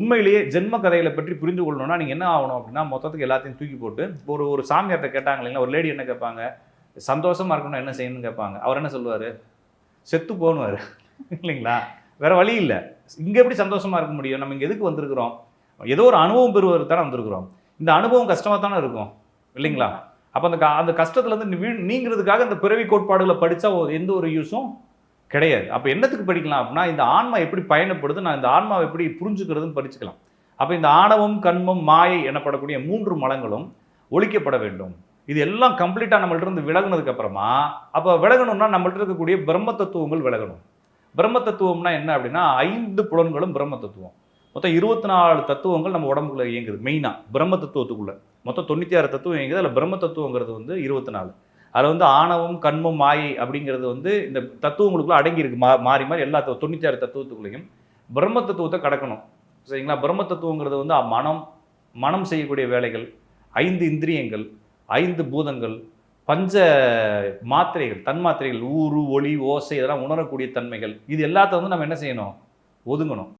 உண்மையிலேயே ஜென்ம கதைகளை பற்றி புரிந்து கொள்ளணும்னா நீங்கள் என்ன ஆகணும் அப்படின்னா மொத்தத்துக்கு எல்லாத்தையும் தூக்கி போட்டு ஒரு சாமியார்கிட்ட கேட்டாங்க இல்லைங்களா, ஒரு லேடி என்ன கேட்பாங்க, சந்தோஷமா இருக்கணும் என்ன செய்யணும்னு கேட்பாங்க. அவர் என்ன சொல்லுவார், செத்து போனுவார் இல்லைங்களா, வேற வழி இல்லை. இங்கே எப்படி சந்தோஷமா இருக்க முடியும், நம்ம இங்கே எதுக்கு வந்திருக்கிறோம், ஏதோ ஒரு அனுபவம் பெறுவதற்கு தானே வந்திருக்கிறோம். இந்த அனுபவம் கஷ்டமாக தானே இருக்கும் இல்லைங்களா. அப்போ அந்த கஷ்டத்துலேருந்து நீங்கிறதுக்காக இந்த பிறவி கோட்பாடுகளை படித்தா எந்த ஒரு யூஸும் கிடையாது. அப்போ என்னத்துக்கு படிக்கலாம் அப்படின்னா, இந்த ஆன்மா எப்படி பயணப்படுது, நான் இந்த ஆன்மாவை எப்படி புரிஞ்சுக்கிறதுன்னு படிச்சுக்கலாம். அப்போ இந்த ஆணவம் கண்மம் மாயை எனப்படக்கூடிய 3 மலங்களும் ஒழிக்கப்பட வேண்டும். இது எல்லாம் கம்ப்ளீட்டாக நம்மள்ட்ட இருந்து விலகுனதுக்கு அப்புறமா, அப்போ விலகணும்னா நம்மள்ட்ட இருக்கக்கூடிய பிரம்ம தத்துவங்கள் விலகணும். பிரம்ம தத்துவம்னா என்ன அப்படின்னா 5 புலன்களும் பிரம்ம தத்துவம். மொத்தம் 24 தத்துவங்கள் நம்ம உடம்புக்குள்ள இயங்குது. மெயினாக பிரம்ம தத்துவத்துக்குள்ள மொத்தம் 96 தத்துவம் இயங்குது. அதில் பிரம்ம தத்துவங்கிறது 24. அதில் ஆணவம் கண்மம் மாயை அப்படிங்கிறது இந்த தத்துவங்களுக்குள்ள அடங்கி இருக்கு. மாறி மாறி எல்லா 96 தத்துவத்துக்குள்ளேயும் பிரம்ம தத்துவத்தை கடக்கணும். சரிங்களா. பிரம்ம தத்துவங்கிறது மனம் செய்யக்கூடிய வேலைகள், 5 இந்திரியங்கள், 5 பூதங்கள், பஞ்ச மாத்திரைகள், தன்மாத்திரைகள், ஊறு ஒளி ஓசை இதெல்லாம் உணரக்கூடிய தன்மைகள், இது எல்லாத்த நம்ம என்ன செய்யணும், ஒதுங்கணும்.